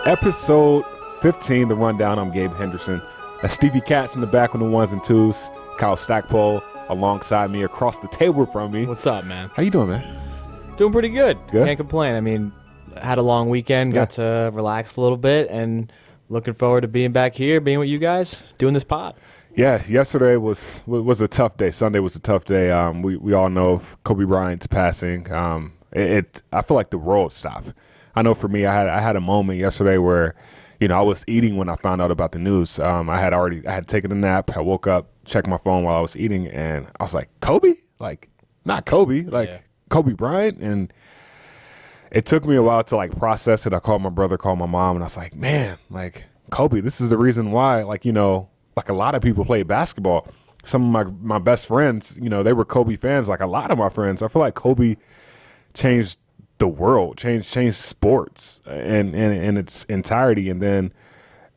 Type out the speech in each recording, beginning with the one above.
Episode 15, The Rundown. I'm Gabe Henderson. That's Stevie Katz in the back on the ones and twos. Kyle Stackpole alongside me, across the table from me. What's up, man? How you doing, man? Doing pretty good. Good? Can't complain. I mean, had a long weekend, got to relax a little bit, and looking forward to being back here, being with you guys, doing this pod. Yeah, yesterday was a tough day. Sunday was a tough day. We all know of Kobe Bryant's passing. I feel like the world stopped. I know for me, I had a moment yesterday where, I was eating when I found out about the news. I had taken a nap. I woke up, checked my phone while I was eating, and I was like, Kobe? Like, not Kobe, Kobe Bryant? And it took me a while to process it. I called my brother, called my mom, and I was like, man, Kobe, this is the reason why, a lot of people play basketball. Some of my best friends, they were Kobe fans, like a lot of my friends. I feel like Kobe changed the world, changed sports in its entirety. And then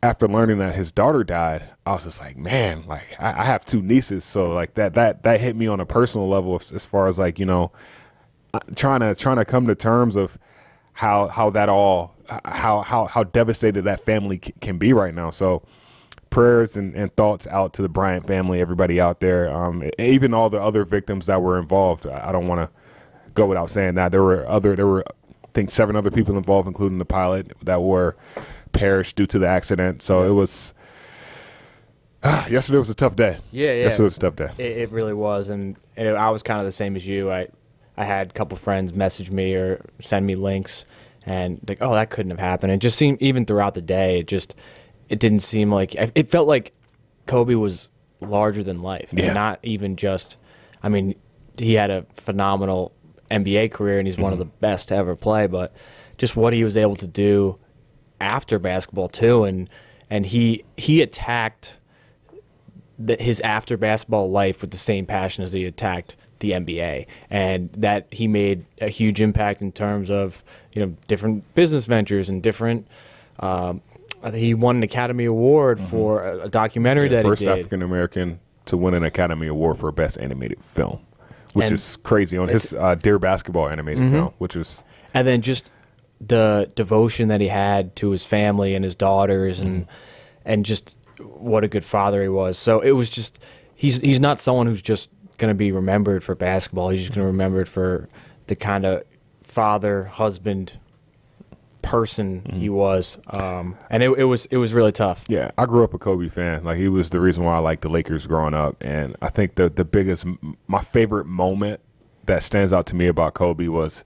after learning that his daughter died, I was just like, man, I have two nieces, so that hit me on a personal level as far as trying to come to terms of how devastated that family can be right now. So prayers and thoughts out to the Bryant family, everybody out there, even all the other victims that were involved. I don't want to go without saying that there were I think 7 other people involved, including the pilot, that were perished due to the accident. So it was yesterday was a tough day. Yeah. Yesterday was a tough day. It really was, and I was kind of the same as you. I had a couple friends message me or send me links, and oh, that couldn't have happened. It just seemed, even throughout the day, it didn't seem like, it felt like Kobe was larger than life. Yeah. And not even just, I mean, he had a phenomenal NBA career, and he's one of the best to ever play, but just what he was able to do after basketball too, and he attacked his after basketball life with the same passion as he attacked the NBA, and that he made a huge impact in terms of different business ventures and different. He won an Academy Award for a documentary that he did. First African American to win an Academy Award for Best Animated Film, which is crazy, on his Dear Basketball animated film, which was. And then just the devotion that he had to his family and his daughters, and just what a good father he was. So it was just, he's not someone who's just going to be remembered for basketball. He's just going to be remembered for the kind of father, husband, person he was, and it was really tough. Yeah, I grew up a Kobe fan. He was the reason why I liked the Lakers growing up, and I think my favorite moment that stands out to me about Kobe was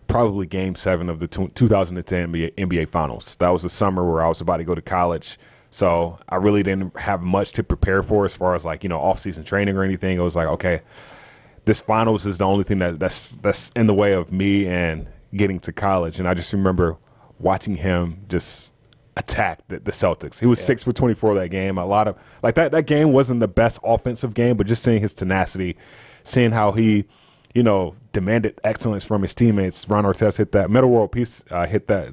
probably Game 7 of the 2010 NBA Finals. That was the summer where I was about to go to college, so I really didn't have much to prepare for as far as off-season training or anything. It was like, okay, this finals is the only thing that's in the way of me and getting to college. And I just remember watching him just attack the Celtics. He was 6 for 24 that game. A lot of that game wasn't the best offensive game, but just seeing his tenacity, seeing how he, demanded excellence from his teammates. Ron Artest hit that Metal World Peace, hit that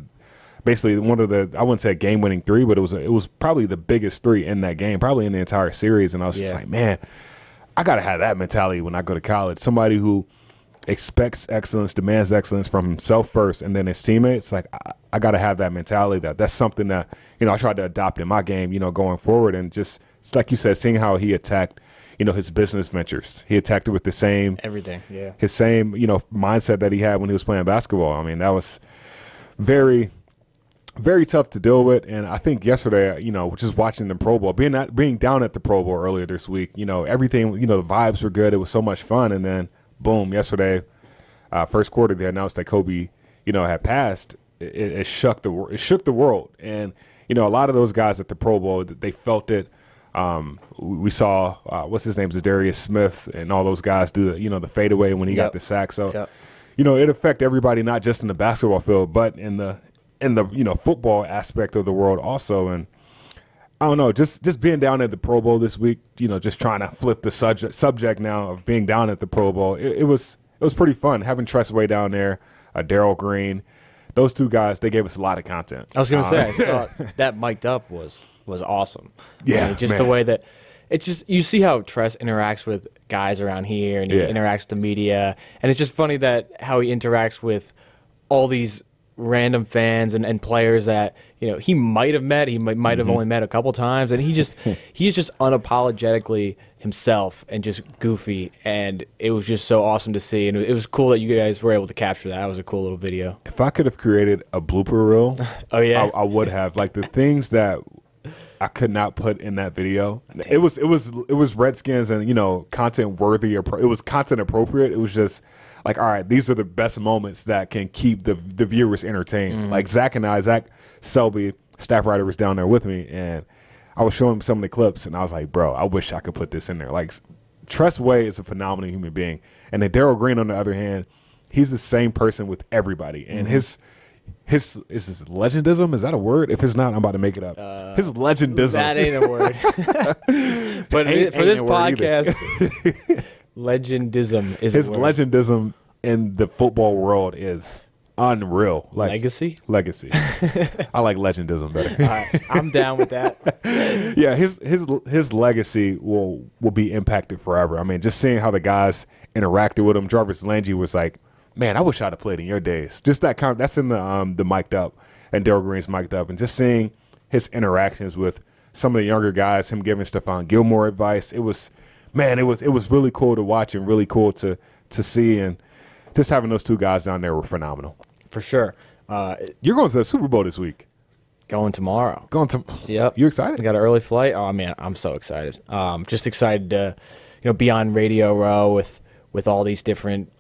basically one of the, I wouldn't say a game-winning 3, but it was probably the biggest 3 in that game, probably in the entire series. And I was just like, man, I gotta have that mentality when I go to college. Somebody who expects excellence, demands excellence from himself first, and then his teammates. I got to have that mentality. That's something that I tried to adopt in my game, going forward. And just, it's like you said, seeing how he attacked, his business ventures. He attacked it with the same everything, his same mindset that he had when he was playing basketball. I mean, that was very, very tough to deal with. And I think yesterday, just watching the Pro Bowl, being down at the Pro Bowl earlier this week, everything, the vibes were good. It was so much fun, and then boom, yesterday, first quarter, they announced that Kobe, had passed. It shook the world. And, a lot of those guys at the Pro Bowl, they felt it. We saw, what's his name, Zadarius Smith, and all those guys do the fadeaway when he got the sack. So, it affected everybody, not just in the basketball field, but in the football aspect of the world also. And I don't know, just being down at the Pro Bowl this week, just trying to flip the subject now of being down at the Pro Bowl. It was pretty fun having Tressway down there, Darryl Green. Those two guys, they gave us a lot of content. I was going to say, I saw that mic'd up was awesome. Yeah, I mean, just the way that it's just, you see how Tress interacts with guys around here, and he interacts with the media, and it's just funny that how he interacts with all these random fans and players that he might have met, he might have only met a couple times, and he's just unapologetically himself and just goofy, and it was just so awesome to see, and it was cool that you guys were able to capture that. That was a cool little video. If I could have created a blooper reel, oh yeah, I would have. Like the things that I could not put in that video. It was Redskins and content worthy. It was content appropriate. It was just like, all right, these are the best moments that can keep the viewers entertained. Like Zach Selby, staff writer, was down there with me, and I was showing him some of the clips, and I was like, bro, I wish I could put this in there. Like Tress Way is a phenomenal human being, and then Darryl Green, on the other hand, he's the same person with everybody, and his legendism, is that a word? If it's not, I'm about to make it up. His legendism. That ain't a word. But for this podcast, legendism is his a word. legendism in the football world is unreal. Like legacy. I like legendism better. All right, I'm down with that. Yeah, his legacy will be impacted forever. I mean, just seeing how the guys interacted with him. Jarvis Landry was like, man, I wish I'd have played in your days. Just that kind of, that's in the mic'd up, and Darryl Green's mic'd up, and just seeing his interactions with some of the younger guys, him giving Stephon Gilmore advice. It was really cool to watch and really cool to see, and just having those two guys down there were phenomenal. For sure. You're going to the Super Bowl this week. Going tomorrow. Yep. You excited? I got an early flight. Oh man, I'm so excited. Just excited to be on Radio Row with all these different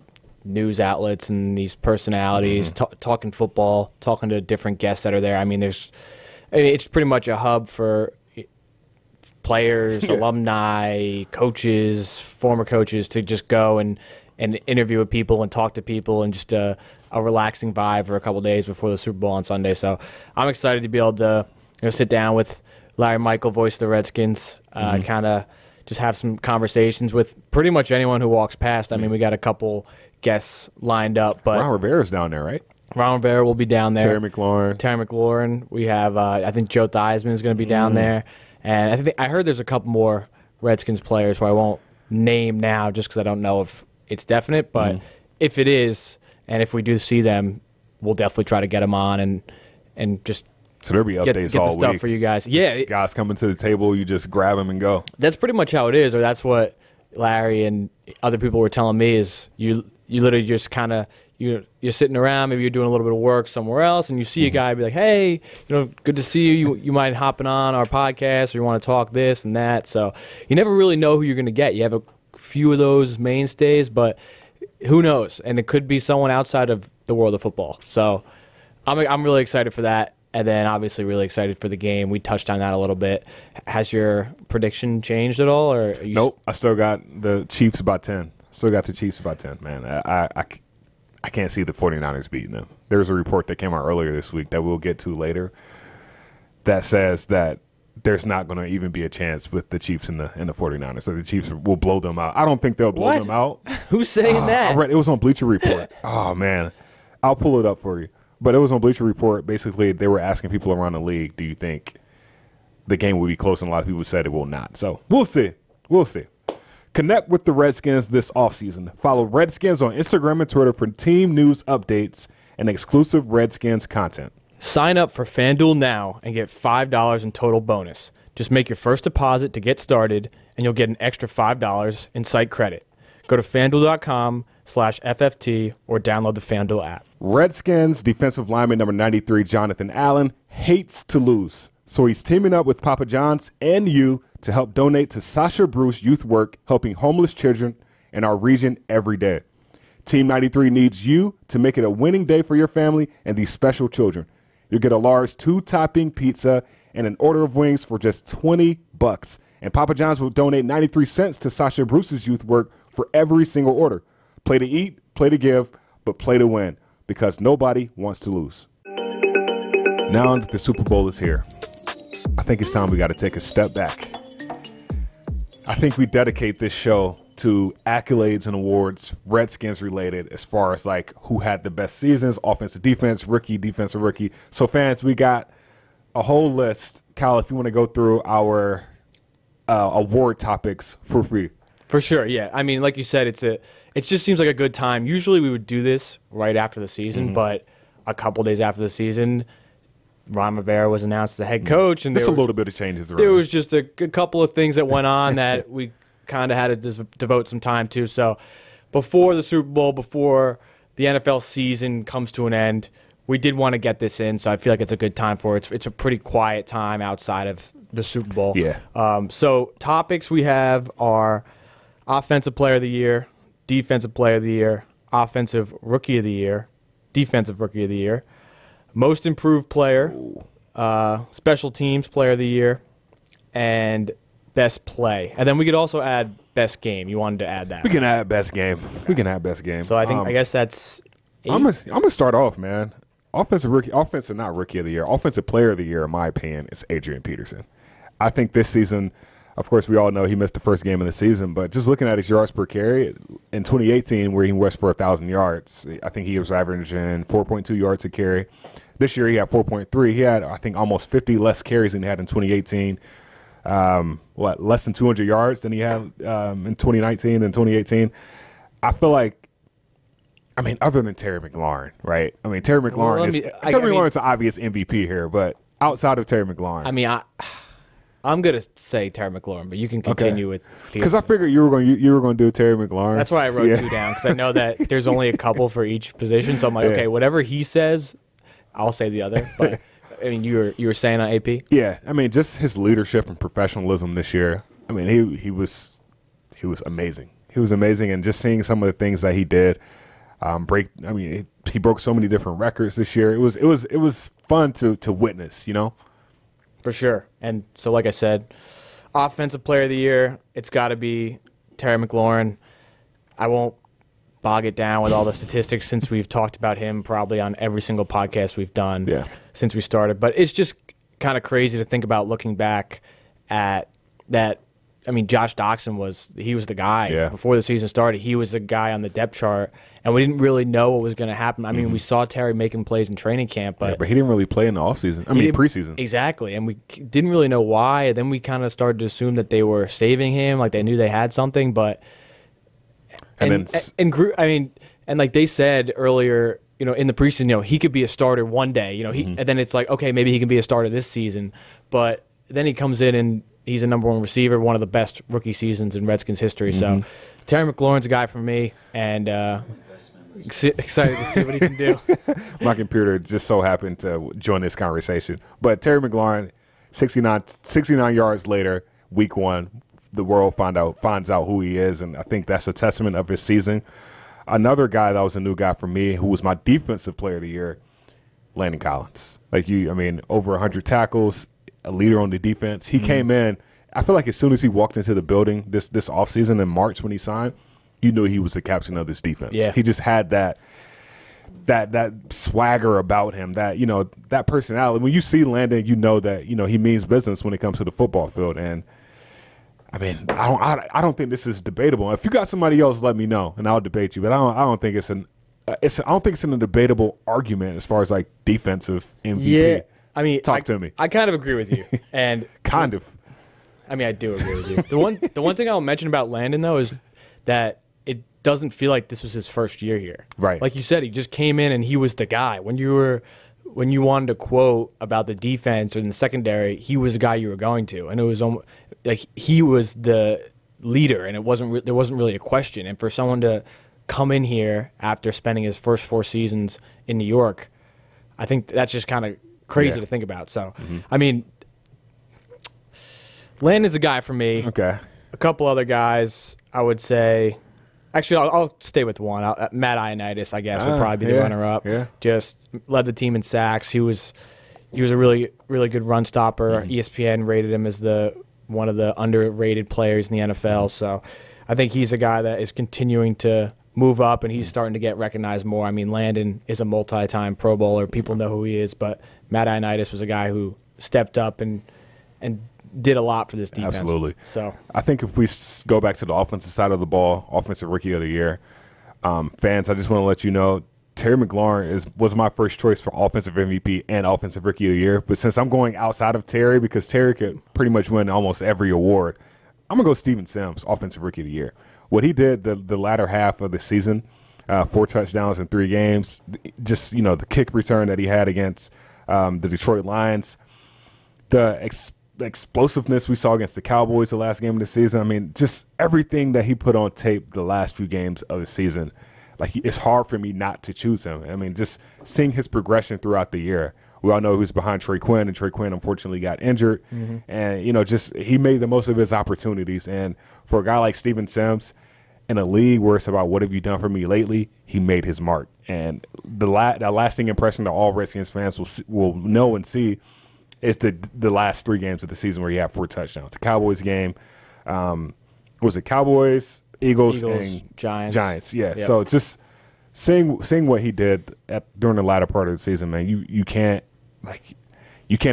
news outlets and these personalities talking football, talking to different guests that are there. I mean, it's pretty much a hub for players, alumni, coaches, former coaches to just go and interview with people and talk to people, and just a relaxing vibe for a couple days before the Super Bowl on Sunday. So I'm excited to be able to sit down with Larry Michael, voice of the Redskins, kind of just have some conversations with pretty much anyone who walks past. I mean, we got a couple guests lined up, but Ron Rivera's down there, right? Ron Rivera will be down there. Terry McLaurin. We have, I think Joe Theismann is going to be down there, and I heard there's a couple more Redskins players who I won't name now, just because I don't know if it's definite. But if it is, and if we do see them, we'll definitely try to get them on and just. So there'll be updates get all the stuff week for you guys. Just guys coming to the table, you just grab them and go. That's pretty much how it is, or that's what Larry and other people were telling me. Is you literally just kind of you're sitting around, maybe you're doing a little bit of work somewhere else, and you see a guy be like, "Hey, good to see you. You mind hopping on our podcast, or you want to talk this and that?" So you never really know who you're going to get. You have a few of those mainstays, but who knows? And it could be someone outside of the world of football. So I'm really excited for that. And then obviously really excited for the game. We touched on that a little bit. Has your prediction changed at all? Or Nope. I still got the Chiefs by 10. Man. I can't see the 49ers beating them. There's a report that came out earlier this week that we'll get to later that says that there's not going to even be a chance with the Chiefs and the 49ers. So the Chiefs will blow them out. I don't think they'll blow them out. Who's saying that? I read it was on Bleacher Report. Oh, man. I'll pull it up for you. But it was on Bleacher Report. Basically, they were asking people around the league, do you think the game will be close? And a lot of people said it will not. So we'll see. Connect with the Redskins this offseason. Follow Redskins on Instagram and Twitter for team news updates and exclusive Redskins content. Sign up for FanDuel now and get $5 in total bonus. Just make your first deposit to get started, and you'll get an extra $5 in site credit. Go to FanDuel.com/FFT or download the FanDuel app. Redskins defensive lineman number 93, Jonathan Allen, hates to lose. So he's teaming up with Papa John's and you to help donate to Sasha Bruce Youth Work, helping homeless children in our region every day. Team 93 needs you to make it a winning day for your family and these special children. You'll get a large 2-topping pizza and an order of wings for just $20. And Papa John's will donate 93 cents to Sasha Bruce's Youth Work for every single order. Play to eat, play to give, but play to win, because nobody wants to lose. Now that the Super Bowl is here, I think it's time we got to take a step back. I think we dedicate this show to accolades and awards, Redskins related, as far as like who had the best seasons, offensive, defense, rookie, defensive rookie. So fans, we got a whole list. Kyle, if you want to go through our award topics for free. For sure, yeah. I mean, like you said, it just seems like a good time. Usually we would do this right after the season, but a couple days after the season, Ron Rivera was announced as the head coach, and there's a little bit of changes around. There was just a couple of things that went on that we kind of had to devote some time to. So before the Super Bowl, before the NFL season comes to an end, we did want to get this in, so I feel like it's a good time for it. It's a pretty quiet time outside of the Super Bowl. Yeah. So topics we have are Offensive Player of the Year, Defensive Player of the Year, Offensive Rookie of the Year, Defensive Rookie of the Year, Most Improved Player, Special Teams Player of the Year, and Best Play. And then we could also add Best Game. You wanted to add that. We can add Best Game. We can add Best Game. So I guess that's 8. I'm gonna start off, man. Offensive not Rookie of the Year. Offensive Player of the Year, in my opinion, is Adrian Peterson. I think this season, of course, we all know he missed the first game of the season, but just looking at his yards per carry in 2018, where he rushed for 1,000 yards, I think he was averaging 4.2 yards a carry. This year, he had 4.3. He had, I think, almost 50 less carries than he had in 2018. Less than 200 yards than he had in 2019 and 2018. I feel like, I mean, other than Terry McLaurin, right? I mean, Terry McLaurin is the obvious MVP here, but outside of Terry McLaurin. I mean, I'm going to say Terry McLaurin, but you can continue with because I figured you were going to do Terry McLaurin. That's why I wrote 2 down, because I know that there's only a couple for each position. So I'm like, okay, whatever he says, I'll say the other. But I mean, you were saying on AP? Yeah, I mean, just his leadership and professionalism this year. I mean, he was amazing. He was amazing, and just seeing some of the things that he did. He broke so many different records this year. It was fun to witness, you know? For sure. And so, like I said, Offensive Player of the Year, it's got to be Terry McLaurin. I won't bog it down with all the statistics since we've talked about him probably on every single podcast we've done since we started. But it's just kind of crazy to think about looking back at that. I mean, Josh Doxson was the guy before the season started. He was the guy on the depth chart, and we didn't really know what was going to happen. I mean, we saw Terry making plays in training camp, but he didn't really play in the offseason. Preseason. Exactly, and we didn't really know why. And then we kind of started to assume that they were saving him, like they knew they had something. But and like they said earlier, you know, in the preseason, you know, he could be a starter one day. You know, and then it's like, okay, maybe he can be a starter this season, but then he comes in and he's a number 1 receiver, one of the best rookie seasons in Redskins history. So Terry McLaurin's a guy for me, and excited to see what he can do. My computer just so happened to join this conversation. But Terry McLaurin, 69 yards later, week 1, the world finds out who he is, and I think that's a testament of his season. Another guy that was a new guy for me, who was my defensive player of the year, Landon Collins. Over 100 tackles, a leader on the defense. He came in. I feel like as soon as he walked into the building this offseason in March when he signed, you knew he was the captain of this defense. Yeah. He just had that swagger about him, that personality. When you see Landon, you know that he means business when it comes to the football field. And I mean, I don't think this is debatable. If you got somebody else, let me know and I'll debate you. But I don't think it's a debatable argument as far as like defensive MVP. Yeah. I mean, talk to me. I kind of agree with you, and kind of. I mean, I do agree with you. The one thing I'll mention about Landon though is that it doesn't feel like this was his first year here. Right. Like you said, he just came in and he was the guy. When you wanted to quote about the defense or in the secondary, he was the guy you were going to, and it was almost like he was the leader, and there wasn't really a question. And for someone to come in here after spending his first 4 seasons in New York, I think that's just kind of crazy to think about. So, I mean, Landon's a guy for me. Okay. A couple other guys, I would say. Actually, I'll stay with one. Matt Ioannidis, I guess, would probably be the runner-up. Yeah. Just led the team in sacks. He was a really, really good run stopper. ESPN rated him as one of the underrated players in the NFL. So I think he's a guy that is continuing to move up, and he's starting to get recognized more. I mean, Landon is a multi-time Pro Bowler. People know who he is, but Matt Ioannidis was a guy who stepped up and did a lot for this defense. Absolutely. So I think if we go back to the offensive side of the ball, Offensive Rookie of the Year, fans, I just want to let you know, Terry McLaurin was my first choice for Offensive MVP and Offensive Rookie of the Year. But since I'm going outside of Terry, because Terry could pretty much win almost every award, I'm going to go Steven Sims, Offensive Rookie of the Year. What he did the latter half of the season, 4 touchdowns in 3 games. Just, the kick return that he had against the Detroit Lions. The explosiveness we saw against the Cowboys the last game of the season. I mean, just everything that he put on tape the last few games of the season. It's hard for me not to choose him. I mean, just seeing his progression throughout the year. We all know he was behind Trey Quinn, and Trey Quinn unfortunately got injured. Mm-hmm. And, just he made the most of his opportunities. And for a guy like Steven Sims, in a league where it's about what have you done for me lately, he made his mark. And that lasting impression that all Redskins fans will know and see is the last 3 games of the season where he had 4 touchdowns. The Cowboys game, was it Cowboys, Eagles and Giants. Yeah. Yep. So just seeing what he did during the latter part of the season, man, you can't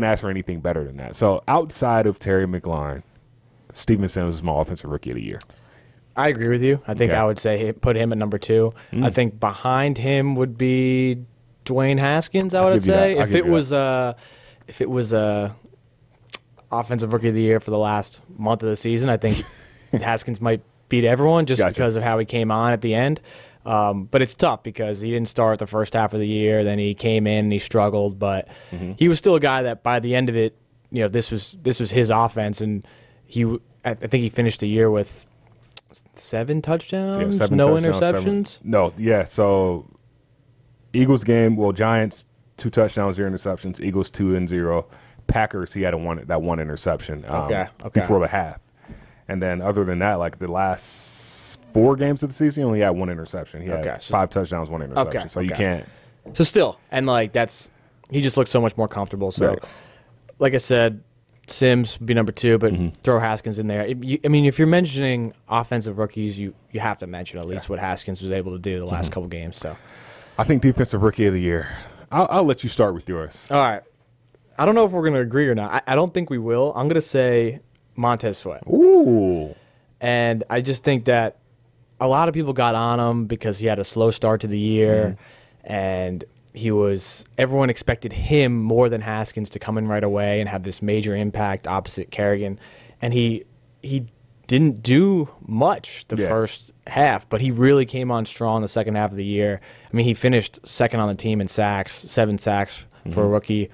ask for anything better than that. So outside of Terry McLaurin, Steven Sims is my offensive rookie of the year. I agree with you. I think I would say put him at number 2. I think behind him would be Dwayne Haskins. I would say if it was offensive rookie of the year for the last month of the season, I think Haskins might beat everyone just because of how he came on at the end. But it's tough because he didn't start the first half of the year. Then he came in and he struggled, but he was still a guy that by the end of it, this was his offense, and I think he finished the year with 7 touchdowns, no interceptions. So Eagles game, Giants 2 touchdowns, 0 interceptions. Eagles 2-0. Packers, he had that one interception before the half. And then other than that, the last 4 games of the season, he only had 1 interception. He had 5 touchdowns, 1 interception. So you can't. So still, and he just looks so much more comfortable. So, like I said, Sims would be number 2, but throw Haskins in there. If you're mentioning offensive rookies, you have to mention at least what Haskins was able to do the last couple games. So, I think defensive rookie of the year. I'll let you start with yours. All right. I don't know if we're going to agree or not. I don't think we will. I'm going to say Montez Sweat. Ooh. And I just think that a lot of people got on him because he had a slow start to the year, and everyone expected him more than Haskins to come in right away and have this major impact opposite Kerrigan. And he didn't do much the first half, but he really came on strong the second half of the year. I mean, he finished second on the team in sacks, 7 sacks for a rookie.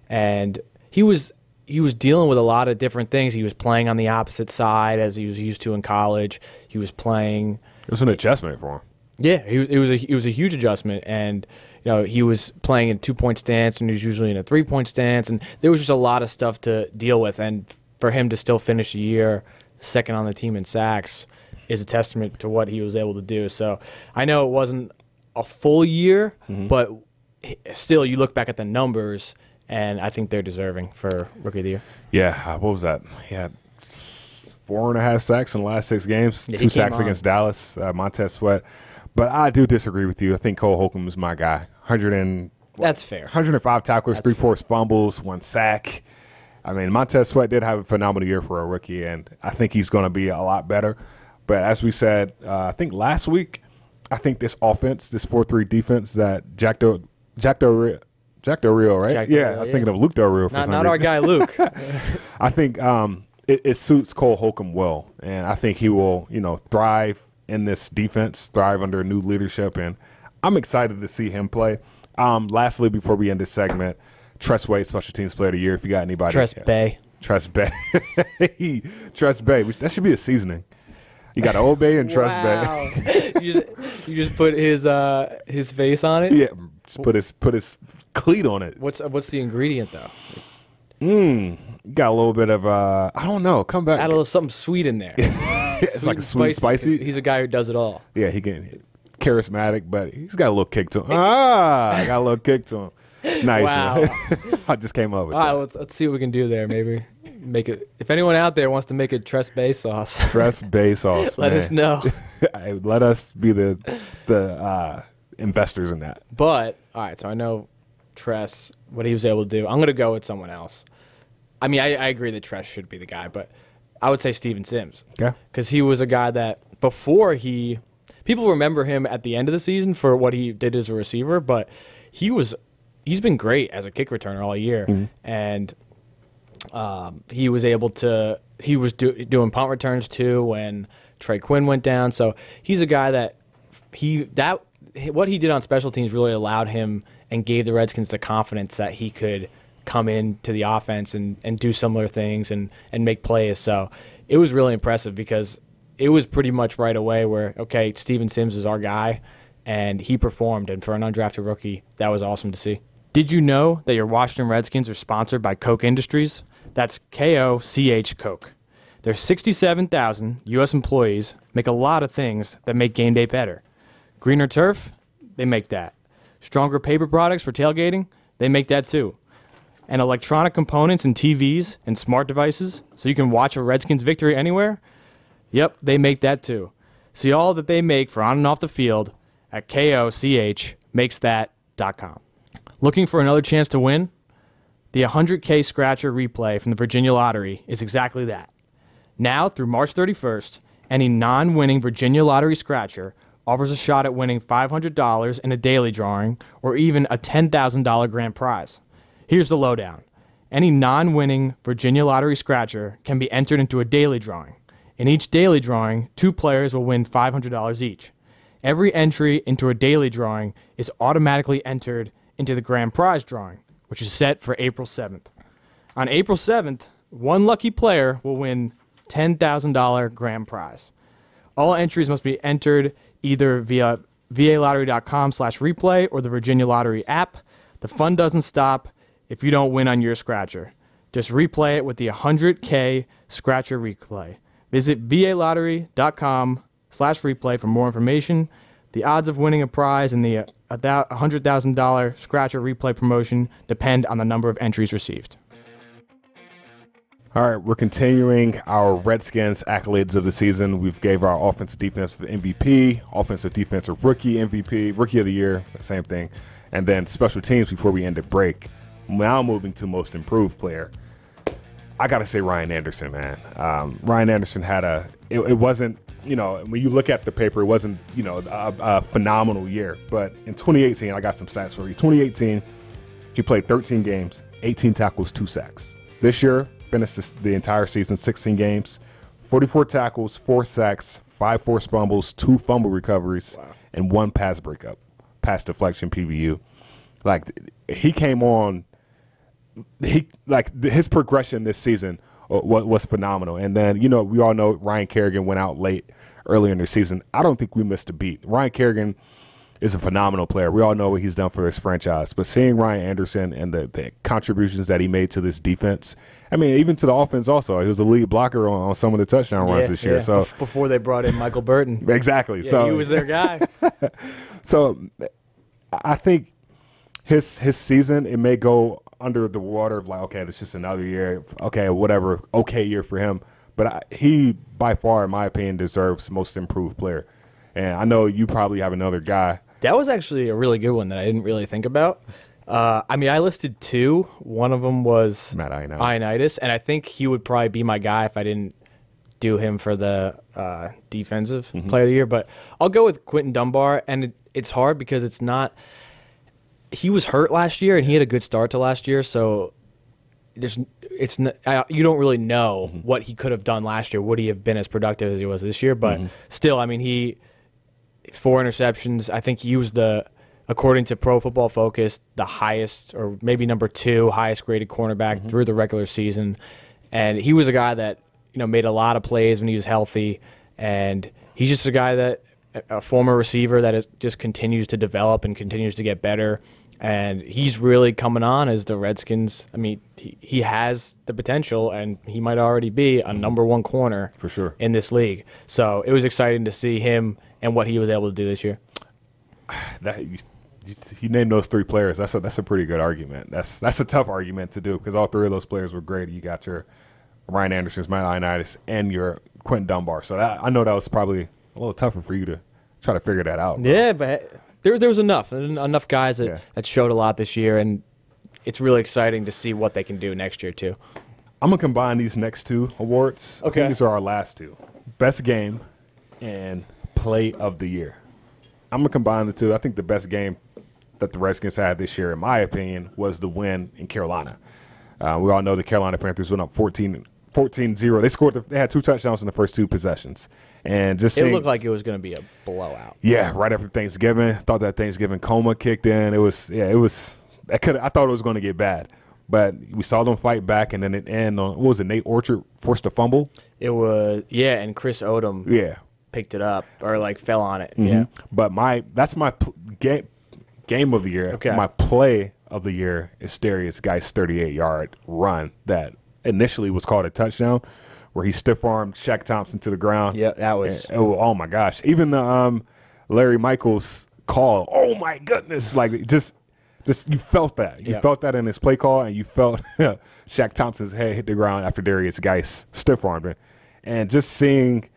And he was dealing with a lot of different things. He was playing on the opposite side as he was used to in college. He was playing. It was an adjustment for him. Yeah, it was a huge adjustment, and he was playing in 2-point stance, and he was usually in a 3-point stance, and there was just a lot of stuff to deal with. And for him to still finish the year second on the team in sacks is a testament to what he was able to do. So I know it wasn't a full year, but still, you look back at the numbers. And I think they're deserving for Rookie of the Year. Yeah, what was that? He had 4.5 sacks in the last 6 games, 2 sacks against Dallas, Montez Sweat. But I do disagree with you. I think Cole Holcomb is my guy. That's fair. 105 tackles, 3 forced fumbles, 1 sack. I mean, Montez Sweat did have a phenomenal year for a rookie, and I think he's going to be a lot better. But as we said, I think last week, I think this offense, this 4-3 defense that Jack Del Rio, right? I was thinking of Luke Del Rio for some reason. Not our guy, Luke. I think it suits Cole Holcomb well, and I think he will, thrive in this defense, thrive under new leadership, and I'm excited to see him play. Lastly, before we end this segment, Tress Way, Special Teams Player of the Year, if you got anybody. Tress Bay. Tress Bay. Tress Bay. That should be a seasoning. You got Old Bay and Tress Bay. you just put his face on it? Yeah, just put his cleat on it. What's the ingredient though? Got a little bit of I don't know. Come back. Add a little something sweet in there. It's like a sweet, spicy. He's a guy who does it all. Yeah, he can charismatic, but he's got a little kick to him. Got a little kick to him. Nice. Wow. I just came up with that. All right, let's see what we can do there. Maybe make it. If anyone out there wants to make a Tress Bay sauce, Tress Bay sauce. Let us know. Let us be the investors in that. But all right, so I know Tress, what he was able to do. I'm going to go with someone else. I mean, I agree that Tress should be the guy, but I would say Steven Sims. Okay. Because he was a guy that people remember him at the end of the season for what he did as a receiver, but he's been great as a kick returner all year, and he was able to doing punt returns too when Trey Quinn went down. So he's a guy that what he did on special teams really allowed him and gave the Redskins the confidence that he could come into the offense and do similar things and make plays. So it was really impressive because it was pretty much right away where, okay, Steven Sims is our guy, and he performed. And for an undrafted rookie, that was awesome to see. Did you know that your Washington Redskins are sponsored by Koch Industries? That's Koch, Koch. Their 67,000 U.S. employees make a lot of things that make game day better. Greener turf? They make that. Stronger paper products for tailgating? They make that too. And electronic components and TVs and smart devices so you can watch a Redskins victory anywhere? Yep, they make that too. See all that they make for on and off the field at kochmakesthat.com. Looking for another chance to win? The 100K Scratcher replay from the Virginia Lottery is exactly that. Now through March 31st, any non-winning Virginia Lottery Scratcher offers a shot at winning $500 in a daily drawing or even a $10,000 grand prize. Here's the lowdown. Any non-winning Virginia Lottery Scratcher can be entered into a daily drawing. In each daily drawing, 2 players will win $500 each. Every entry into a daily drawing is automatically entered into the grand prize drawing, which is set for April 7th. On April 7th, one lucky player will win $10,000 grand prize. All entries must be entered either via valottery.com/replay or the Virginia Lottery app. The fun doesn't stop if you don't win on your scratcher. Just replay it with the 100K Scratcher replay. Visit valottery.com/replay for more information. The odds of winning a prize in the $100,000 Scratcher replay promotion depend on the number of entries received. All right, we're continuing our Redskins accolades of the season. We've gave our offensive defensive MVP, offensive defensive rookie MVP, rookie of the year, same thing, and then special teams before we end the break. Now moving to most improved player. I got to say Ryan Anderson, man. Ryan Anderson had it wasn't, when you look at the paper, it wasn't, a phenomenal year. But in 2018, I got some stats for you. 2018, he played 13 games, 18 tackles, 2 sacks. This year, finished the entire season, 16 games, 44 tackles, 4 sacks, 5 forced fumbles, 2 fumble recoveries, and 1 pass breakup, pass deflection, PBU. Like, he came on. His progression this season was phenomenal. And then, we all know Ryan Kerrigan went out late earlier in the season. I don't think we missed a beat. Ryan Kerrigan is a phenomenal player. We all know what he's done for this franchise. But seeing Ryan Anderson and the contributions that he made to this defense, I mean, even to the offense also. He was a lead blocker on some of the touchdown runs this year. So before they brought in Michael Burton. Exactly. Yeah, so he was their guy. So I think his season, it may go under the water of like, okay, this is just another year. Okay, whatever, okay year for him. But he, by far, in my opinion, deserves most improved player. And I know you probably have another guy. That was actually a really good one that I didn't really think about. I listed 2. One of them was Matt Ioannidis, and I think he would probably be my guy if I didn't do him for the defensive player of the year. But I'll go with Quinton Dunbar, and it's hard because it's not – he was hurt last year, and he had a good start to last year, so you don't really know what he could have done last year. Would he have been as productive as he was this year? But still, I mean, he 4 interceptions. I think he was according to Pro Football Focus, the highest or maybe number 2 highest graded cornerback through the regular season. And he was a guy that made a lot of plays when he was healthy, and he's just a guy that a former receiver that just continues to develop and continues to get better. And he's really coming on as the Redskins. I mean, he has the potential, and he might already be a number 1 corner for sure in this league. So it was exciting to see him and what he was able to do this year. You named those 3 players. That's a pretty good argument. That's a tough argument to do because all 3 of those players were great. You got your Ryan Anderson, Matt Ioannidis, and your Quinton Dunbar. So I know that was probably a little tougher for you to try to figure that out. Bro. Yeah, but there was enough guys that showed a lot this year, and it's really exciting to see what they can do next year too. I'm going to combine these next 2 awards. Okay. I think these are our last 2. Best game and play of the year. I'm going to combine the 2. I think the best game that the Redskins had this year, in my opinion, was the win in Carolina. We all know the Carolina Panthers went up 14 14-0. They scored. They had 2 touchdowns in the first 2 possessions, and just It looked like it was going to be a blowout. Yeah, right after Thanksgiving, thought that Thanksgiving coma kicked in. It was. I thought it was going to get bad, but we saw them fight back, and then it ended on, what was it? Nate Orchard forced a fumble. It was, and Chris Odom picked it up or like fell on it. Mm-hmm. Yeah, but that's my game of the year. Okay. My play of the year is Darius Geis' 38-yard run that initially was called a touchdown, where he stiff-armed Shaq Thompson to the ground. Yeah, that was. Oh my gosh! Even the Larry Michaels call. Oh my goodness! Like just you felt that. You felt that in his play call, and you felt Shaq Thompson's head hit the ground after Darius Geis stiff-armed him, and just seeing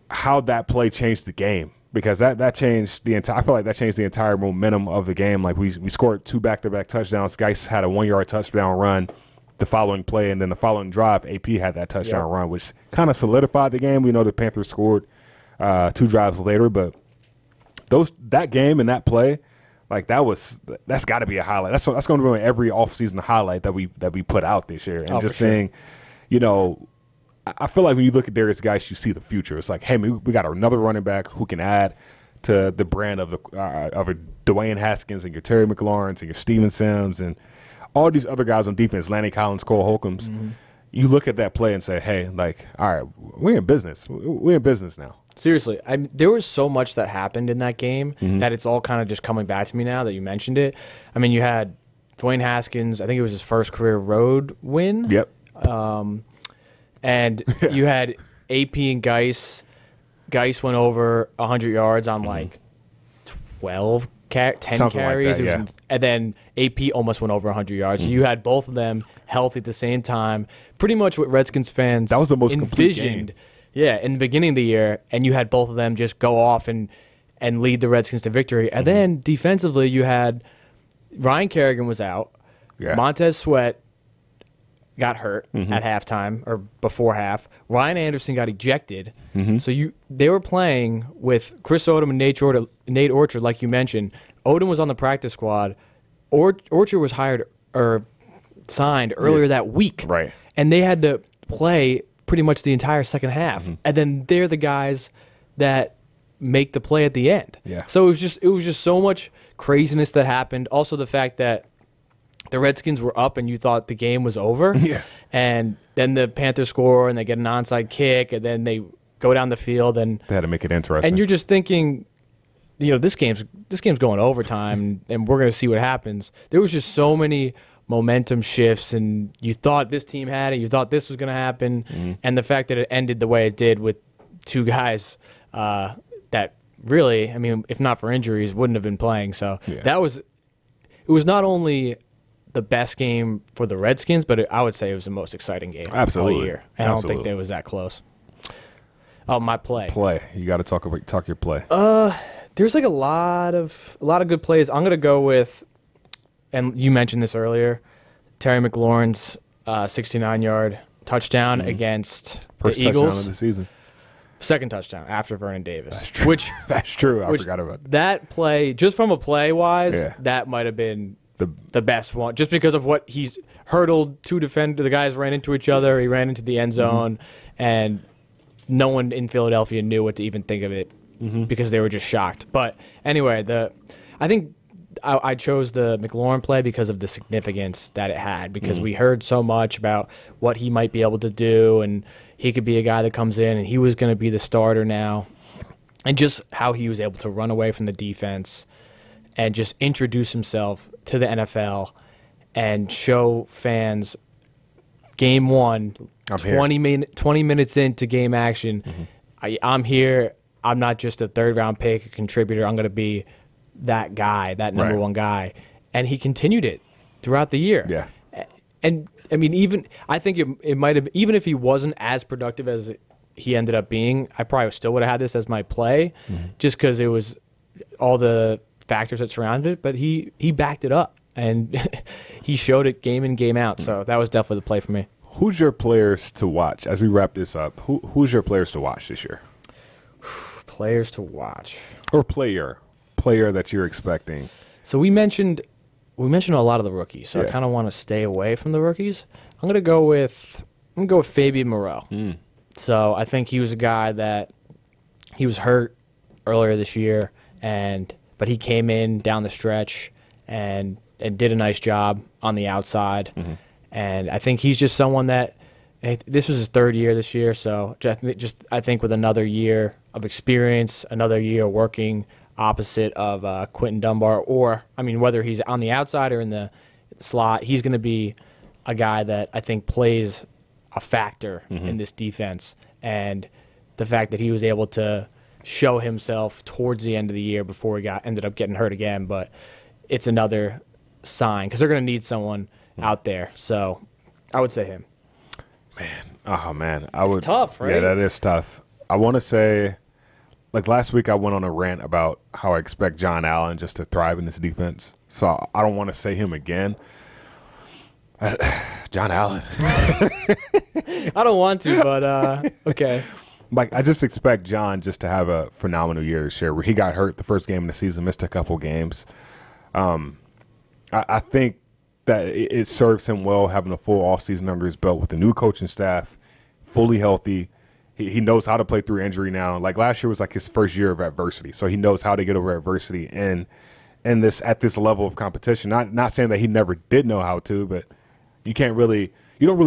how that play changed the game, because that changed the entire. I feel like that changed the entire momentum of the game. Like we scored 2 back-to-back touchdowns. Geis had a 1-yard touchdown run the following play, and then the following drive, AP had that touchdown run, which kind of solidified the game. We know the Panthers scored 2 drives later, but that game and that play, like that's got to be a highlight. That's going to be every offseason highlight that we put out this year, and just saying, I feel like when you look at Darius Geis, you see the future. It's like, hey, we got another running back who can add to the brand of a Dwayne Haskins and your Terry McLaurin's and your Steven Sims and all these other guys on defense, Landon Collins, Cole Holcombs. Mm-hmm. You look at that play and say, hey, like, all right, we're in business. We're in business now. Seriously, there was so much that happened in that game that it's all kind of just coming back to me now that you mentioned it. I mean, you had Dwayne Haskins, I think it was his first career road win. Yep. And you had AP and Geis. Geis went over 100 yards on like 10 Something carries. Like that, and then AP almost went over 100 yards. So you had both of them healthy at the same time. Pretty much what Redskins fans that was the most complete envisioned. Game. Yeah, in the beginning of the year, and you had both of them just go off and lead the Redskins to victory. And then defensively, you had Ryan Kerrigan was out. Yeah. Montez Sweat got hurt at halftime or before half. Ryan Anderson got ejected. So they were playing with Chris Odom and Nate Orchard, like you mentioned. Odom was on the practice squad. Orchard was signed earlier that week. Right. And they had to play pretty much the entire second half. And then they're the guys that make the play at the end. Yeah. So it was just so much craziness that happened. Also the fact that the Redskins were up and you thought the game was over. Yeah. And then the Panthers score and they get an onside kick and then they go down the field and they had to make it interesting. And you're just thinking, this game's going overtime and we're going to see what happens. There was just so many momentum shifts and you thought this team had it, you thought this was going to happen, and the fact that it ended the way it did with 2 guys that really, I mean, if not for injuries, wouldn't have been playing. So it was not only the best game for the Redskins, but I would say it was the most exciting game all year. And I don't think that was that close. Oh, my play. You got to talk your play. There's like a lot of good plays. I'm gonna go with, and you mentioned this earlier, Terry McLaurin's 69-yard touchdown against First the Eagles. touchdown of the season. Second touchdown after Vernon Davis. That's true. That's true. I forgot about that. That play, just from a play-wise, that might have been the best one, just because of what he's hurdled 2 defenders. The guys ran into each other. He ran into the end zone, and no one in Philadelphia knew what to even think of it because they were just shocked. But anyway, I think I chose the McLaurin play because of the significance that it had, because we heard so much about what he might be able to do, and he could be a guy that comes in, and he was going to be the starter now, and just how he was able to run away from the defense and just introduce himself to the NFL and show fans game 1, 20 minutes into game action, I'm here. I'm not just a third-round pick, a contributor. I'm going to be that guy, that number one guy. And he continued it throughout the year. Yeah. And, I mean, I think it might have, even if he wasn't as productive as he ended up being, I probably still would have had this as my play just because it was all the factors that surrounded it. But he backed it up, and he showed it game in, game out. So that was definitely the play for me. Who's your players to watch as we wrap this up? Who's your players to watch this year? Players to watch, or player that you're expecting. So we mentioned a lot of the rookies. So I kind of want to stay away from the rookies. I'm gonna go with I'm going to go with Fabian Morale. So I think he was a guy that he was hurt earlier this year, but he came in down the stretch and did a nice job on the outside. And I think he's just someone that this was his 3rd year this year, so I think with another year of experience, another year working opposite of Quinton Dunbar, or whether he's on the outside or in the slot, he's going to be a guy that I think plays a factor in this defense. And the fact that he was able to show himself towards the end of the year before he ended up getting hurt again, but it's another sign because they're going to need someone out there. So I would say him. It's tough, right? Yeah, that is tough. I want to say, like last week I went on a rant about how I expect John Allen just to thrive in this defense. So I don't want to say him again. John Allen. I don't want to, but okay. Like, I just expect John just to have a phenomenal year this year. Where he got hurt the first game of the season, missed a couple games. I think that it serves him well having a full offseason under his belt with a new coaching staff, fully healthy. He knows how to play through injury now. Like, last year was like his first year of adversity, so he knows how to get over adversity and at this level of competition. Not saying that he never did know how to, but you don't really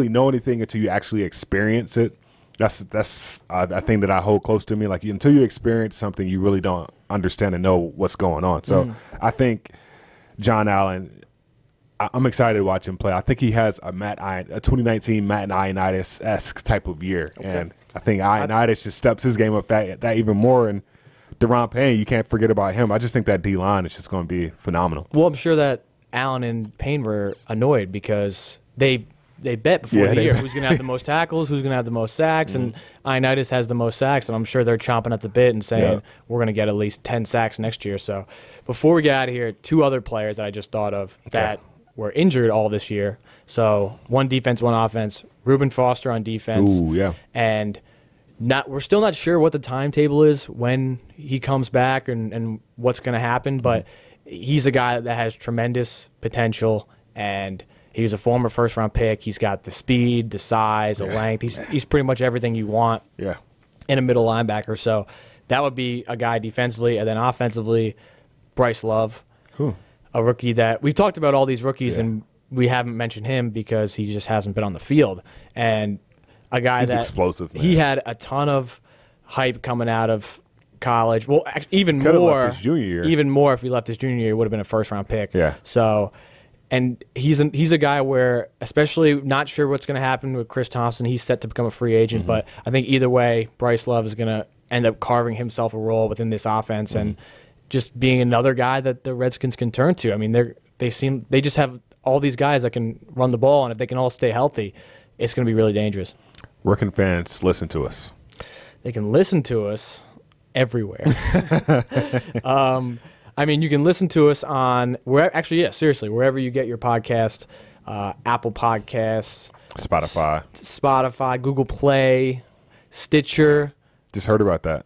know anything until you actually experience it. That's a thing that I hold close to me. Like, until you experience something, you really don't understand and know what's going on. So I think John Allen, I'm excited to watch him play. I think he has a 2019 Matt Ioannidis-esque type of year. Okay. And I think Ioannidis just steps his game up that even more. And Deron Payne, you can't forget about him. I just think that D-line is just going to be phenomenal. Well, I'm sure that Allen and Payne were annoyed because they bet before the year who's going to have the most tackles, who's going to have the most sacks, and Ioannidis has the most sacks, and I'm sure they're chomping at the bit and saying we're going to get at least 10 sacks next year. So before we get out of here, 2 other players that I just thought of that were injured all this year. So one defense, one offense. Rueben Foster on defense. Ooh, yeah. And we're still not sure what the timetable is when he comes back and what's going to happen, but he's a guy that has tremendous potential, and he was a former first-round pick. He's got the speed, the size, the length. He's pretty much everything you want in a middle linebacker. So that would be a guy defensively. And then offensively, Bryce Love, a rookie that we've talked about all these rookies, and we haven't mentioned him because he just hasn't been on the field. And a guy he's explosive, man. He had a ton of hype coming out of college. Well, even Could've more. left his junior year. Even more if he left his junior year, he would have been a first-round pick. Yeah. So... And he's a guy where, especially not sure what's going to happen with Chris Thompson, he's set to become a free agent. But I think either way, Bryce Love is going to end up carving himself a role within this offense and just being another guy that the Redskins can turn to. I mean, they just have all these guys that can run the ball, and if they can all stay healthy, it's going to be really dangerous. Where can fans listen to us? They can listen to us everywhere. I mean, you can listen to us on wherever you get your podcast, Apple Podcasts, Spotify, Google Play, Stitcher. Just heard about that.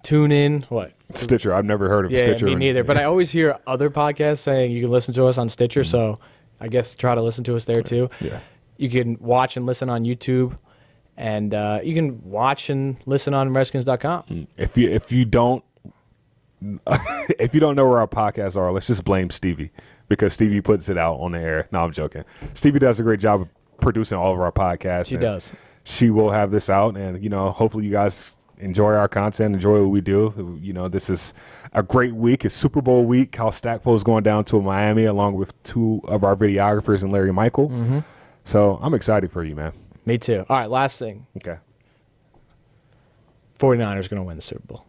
TuneIn, what? Stitcher. I've never heard of Stitcher. Me neither. But I always hear other podcasts saying you can listen to us on Stitcher, so I guess try to listen to us there too. Yeah. You can watch and listen on YouTube, and you can watch and listen on Redskins.com. If you don't know where our podcasts are, let's just blame Stevie because Stevie puts it out on the air. No, I'm joking. Stevie does a great job of producing all of our podcasts. She does. She will have this out, and hopefully you guys enjoy our content, enjoy what we do. This is a great week. It's Super Bowl week. How Stackpole is going down to Miami along with 2 of our videographers and Larry Michael. So I'm excited for you, man. Me too. All right, last thing. Okay. 49ers going to win the Super Bowl.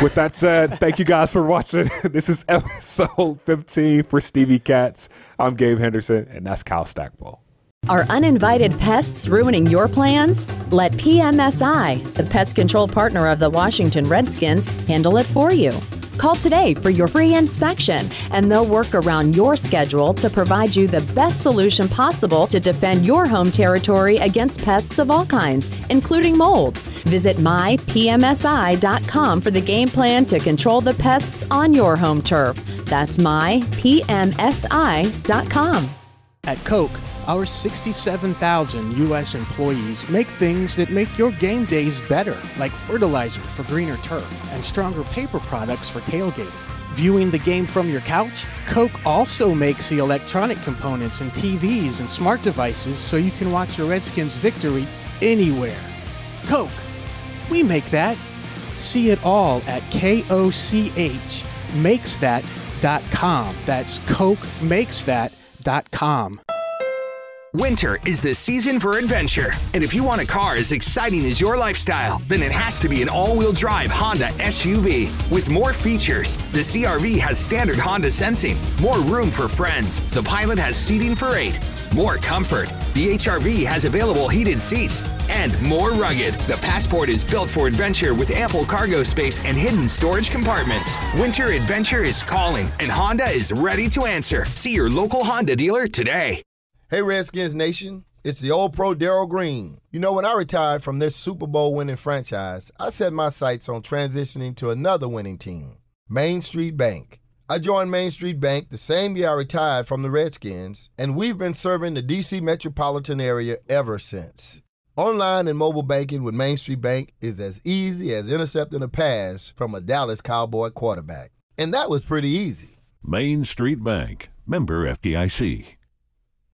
With that said, thank you guys for watching. This is episode 15 for Stevie Katz. I'm Gabe Henderson, and that's Kyle Stackpole. Are uninvited pests ruining your plans? Let PMSI, the pest control partner of the Washington Redskins, handle it for you. Call today for your free inspection, and they'll work around your schedule to provide you the best solution possible to defend your home territory against pests of all kinds, including mold. Visit mypmsi.com for the game plan to control the pests on your home turf. That's mypmsi.com. At Koch, Our 67,000 U.S. employees make things that make your game days better, like fertilizer for greener turf and stronger paper products for tailgating. Viewing the game from your couch? Koch also makes the electronic components in TVs and smart devices so you can watch your Redskins victory anywhere. Koch, we make that. See it all at KOCHmakesthat.com. That's KochMakesThat.com. Winter is the season for adventure, and if you want a car as exciting as your lifestyle, then it has to be an all-wheel drive Honda SUV. With more features, the CR-V has standard Honda sensing, more room for friends, the Pilot has seating for 8, more comfort, the HR-V has available heated seats, and more rugged. The Passport is built for adventure with ample cargo space and hidden storage compartments. Winter adventure is calling, and Honda is ready to answer. See your local Honda dealer today. Hey Redskins Nation, it's the old pro Darryl Green. You know, when I retired from this Super Bowl winning franchise, I set my sights on transitioning to another winning team, Main Street Bank. I joined Main Street Bank the same year I retired from the Redskins, and we've been serving the D.C. metropolitan area ever since. Online and mobile banking with Main Street Bank is as easy as intercepting a pass from a Dallas Cowboy quarterback. And that was pretty easy. Main Street Bank, member FDIC.